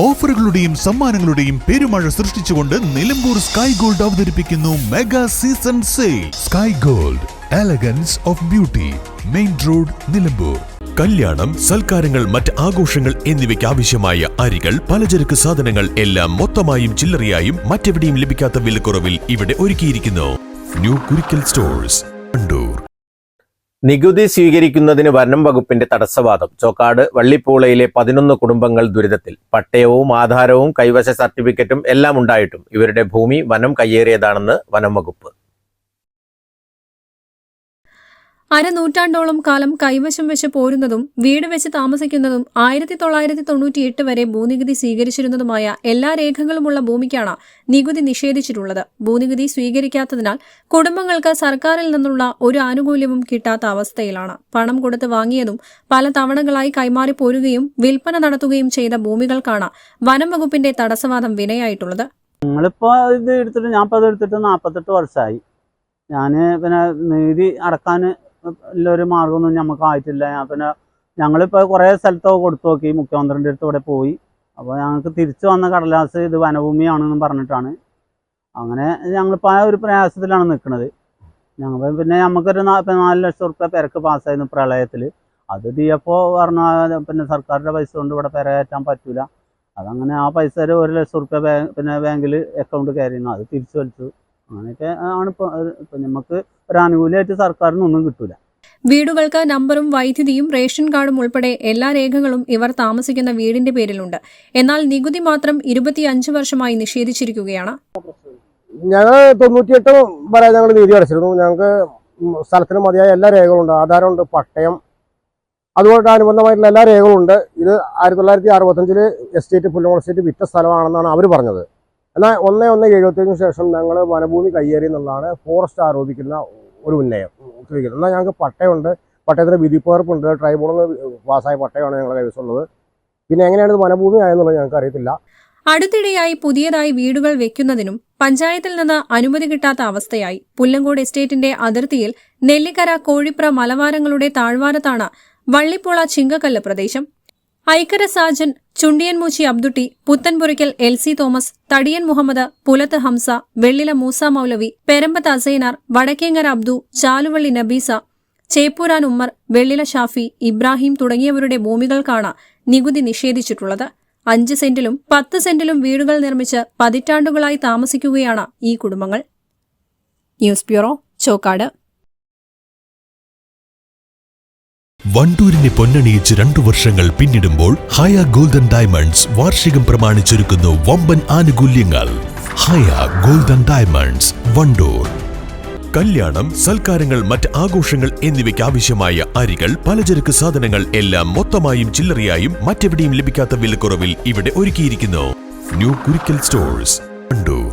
ഓഫറുകളുടെയും സമ്മാനങ്ങളുടെയും പെരുമഴ സൃഷ്ടിച്ചുകൊണ്ട് Nilambur sky gold അവതരിപ്പിക്കുന്നു mega season sale. Sky gold, elegance of beauty, main road, Nilambur. കല്യാണം, സൽക്കാരങ്ങൾ, മറ്റ് ആഘോഷങ്ങൾ എന്നിവയ്ക്ക് ആവശ്യമായ അരികൾ, പലചരക്ക് സാധനങ്ങൾ എല്ലാം മൊത്തമായും ചില്ലറയായും മറ്റെവിടെയും ലഭിക്കാത്ത വിലക്കുറവിൽ ഇവിടെ ഒരുക്കിയിരിക്കുന്നു. New Kurikkal stores, Wandoor. നികുതി സ്വീകരിക്കുന്നതിന് വനം വകുപ്പിന്റെ തടസ്സവാദം. ചോക്കാട് വള്ളിപ്പൂളയിലെ 11 കുടുംബങ്ങൾ ദുരിതത്തിൽ. പട്ടയവും ആധാരവും കൈവശ സർട്ടിഫിക്കറ്റും എല്ലാം ഉണ്ടായിട്ടും ഇവരുടെ ഭൂമി വനം കയ്യേറിയതാണെന്ന് വനം വകുപ്പ്. അരനൂറ്റാണ്ടോളം കാലം കൈവശം വെച്ച് പോരുന്നതും വീട് വെച്ച് താമസിക്കുന്നതും 1998 വരെ ഭൂനികുതി സ്വീകരിച്ചിരുന്നതുമായ എല്ലാ രേഖകളുമുള്ള ഭൂമിക്കാണ് നികുതി നിഷേധിച്ചിട്ടുള്ളത്. ഭൂനികുതി സ്വീകരിക്കാത്തതിനാൽ കുടുംബങ്ങൾക്ക് സർക്കാരിൽ നിന്നുള്ള ഒരു ആനുകൂല്യവും കിട്ടാത്ത അവസ്ഥയിലാണ്. പണം കൊടുത്ത് വാങ്ങിയതും പല തവണകളായി കൈമാറി പോരുകയും വിൽപ്പന നടത്തുകയും ചെയ്ത ഭൂമികൾക്കാണ് വനം വകുപ്പിന്റെ തടസ്സവാദം വിനയായിട്ടുള്ളത്. ഞങ്ങളിപ്പോൾ ഇത് എടുത്തിട്ട് ഞാൻ 48 വർഷമായി. ഞാൻ പിന്നെ നികുതി അടക്കാൻ ഒരു മാർഗമൊന്നും നമുക്ക് ആയിട്ടില്ല. പിന്നെ ഞങ്ങളിപ്പോൾ കുറേ സ്ഥലത്തൊക്കെ കൊടുത്തു നോക്കി. മുഖ്യമന്ത്രിൻ്റെ അടുത്ത് ഇവിടെ പോയി. അപ്പോൾ ഞങ്ങൾക്ക് തിരിച്ചു വന്ന കടലാസ് ഇത് വനഭൂമിയാണെന്ന് പറഞ്ഞിട്ടാണ്. അങ്ങനെ ഞങ്ങളിപ്പോൾ ആ ഒരു പ്രയാസത്തിലാണ് നിൽക്കുന്നത്. ഞങ്ങൾ പിന്നെ നമുക്കൊരു 4 ലക്ഷം റുപ്യ പെരക്ക് പാസ്സായിരുന്നു പ്രളയത്തിൽ. അത് DFO പറഞ്ഞാൽ പിന്നെ സർക്കാരിൻ്റെ പൈസ കൊണ്ട് ഇവിടെ പെര കയറ്റാൻ പറ്റില്ല. അതങ്ങനെ ആ പൈസ 1 ലക്ഷം റുപ്യ പിന്നെ ബാങ്കിൽ അക്കൗണ്ട് കയറിയിരുന്നു. അത് തിരിച്ചു വലിച്ചു. അങ്ങനെയൊക്കെ ആണ് ഇപ്പം നമുക്ക് ഒരു ആനുകൂല്യമായിട്ട് സർക്കാരിൽ നിന്നൊന്നും കിട്ടൂല. വീടുകൾക്ക് നമ്പറും വൈദ്യുതിയും റേഷൻ കാർഡും ഉൾപ്പെടെ എല്ലാ രേഖകളും ഇവർ താമസിക്കുന്ന വീടിന്റെ പേരിലുണ്ട്. എന്നാൽ നികുതി മാത്രം 25 വർഷമായി നിഷേധിച്ചിരിക്കുകയാണ്. ഞങ്ങൾ 98 വരെ ഞങ്ങൾ നികുതി അടച്ചിരുന്നു. ഞങ്ങൾക്ക് സ്ഥലത്തിന് മതിയായ എല്ലാ രേഖകളുണ്ട്. ആധാരമുണ്ട്, പട്ടയം, അതുകൊണ്ട് അനുബന്ധമായിട്ടുള്ള എല്ലാ രേഖകളുണ്ട്. ഇത് 1965 എസ്റ്റേറ്റ് പുല്ലങ്ങോട് എസ്റ്റേറ്റ് വിറ്റ സ്ഥലമാണെന്നാണ് അവർ പറഞ്ഞത്. എന്നാൽ 1/1/75 ശേഷം ഞങ്ങൾ വനഭൂമി കയ്യേറി എന്നുള്ളതാണ് ഫോറസ്റ്റ് ആരോപിക്കുന്ന ഒരു ഉന്നയം. എന്നാൽ ഞങ്ങൾക്ക് പട്ടയമുണ്ട്, പട്ടയത്തിന് വിധിപ്പകർപ്പുണ്ട്, ട്രൈബ്യൂണൽ പാസ്സായ പട്ടയമാണ് ഞങ്ങളുടെ കൈവശമുള്ളത്. പിന്നെ എങ്ങനെയാണ് ഇത് വനഭൂമി ആയെന്നുള്ളത് ഞങ്ങൾക്ക് അറിയത്തില്ല. അടുത്തിടെയായി പുതിയതായി വീടുകൾ വെക്കുന്നതിനും പഞ്ചായത്തിൽ നിന്ന് അനുമതി കിട്ടാത്ത അവസ്ഥയായി. പുല്ലങ്കോട് എസ്റ്റേറ്റിന്റെ അതിർത്തിയിൽ നെല്ലിക്കര, കോഴിപ്ര മലവാരങ്ങളുടെ താഴ്വാരത്താണ് വള്ളിപ്പുള ചിങ്കക്കല്ല് പ്രദേശം. ഐക്കര സാജൻ, ചുണ്ടിയൻമൂച്ചി അബ്ദുട്ടി, പുത്തൻപുരയ്ക്കൽ LC തോമസ്, തടിയൻ മുഹമ്മദ്, പുലത്ത് ഹംസ, വെള്ളില മൂസ മൗലവി, പെരമ്പത്ത് അസൈനാർ, വടക്കേങ്ങര അബ്ദു, ചാലുവള്ളി നബീസ, ചേപ്പൂരാൻ ഉമ്മർ, വെള്ളില ഷാഫി, ഇബ്രാഹിം തുടങ്ങിയവരുടെ ഭൂമികൾക്കാണ് നികുതി നിഷേധിച്ചിട്ടുള്ളത്. 5 സെന്റിലും 10 സെന്റിലും വീടുകൾ നിർമ്മിച്ച് പതിറ്റാണ്ടുകളായി താമസിക്കുകയാണ് ഈ കുടുംബങ്ങൾ. News bureau, Chokkad. വണ്ടൂരിനെ പൊന്നണിയിച്ച് 2 വർഷങ്ങൾ പിന്നിടുമ്പോൾ ഹയ ഗോൾഡൻ ഡയമണ്ട്സ് വാർഷികം പ്രമാണിച്ചൊരുക്കുന്നു വമ്പൻ ആനുകൂല്യങ്ങൾ. ഹയ ഗോൾഡൻ ഡയമണ്ട്സ്, വണ്ടൂർ. കല്യാണം, സൽക്കാരങ്ങൾ, മറ്റ് ആഘോഷങ്ങൾ എന്നിവയ്ക്ക് ആവശ്യമായ അരികൾ, പലചരക്ക് സാധനങ്ങൾ എല്ലാം മൊത്തമായും ചില്ലറയായും മറ്റെവിടെയും ലഭിക്കാത്ത വിലക്കുറവിൽ ഇവിടെ ഒരുക്കിയിരിക്കുന്നു. New Kurikkal stores, Wandoor.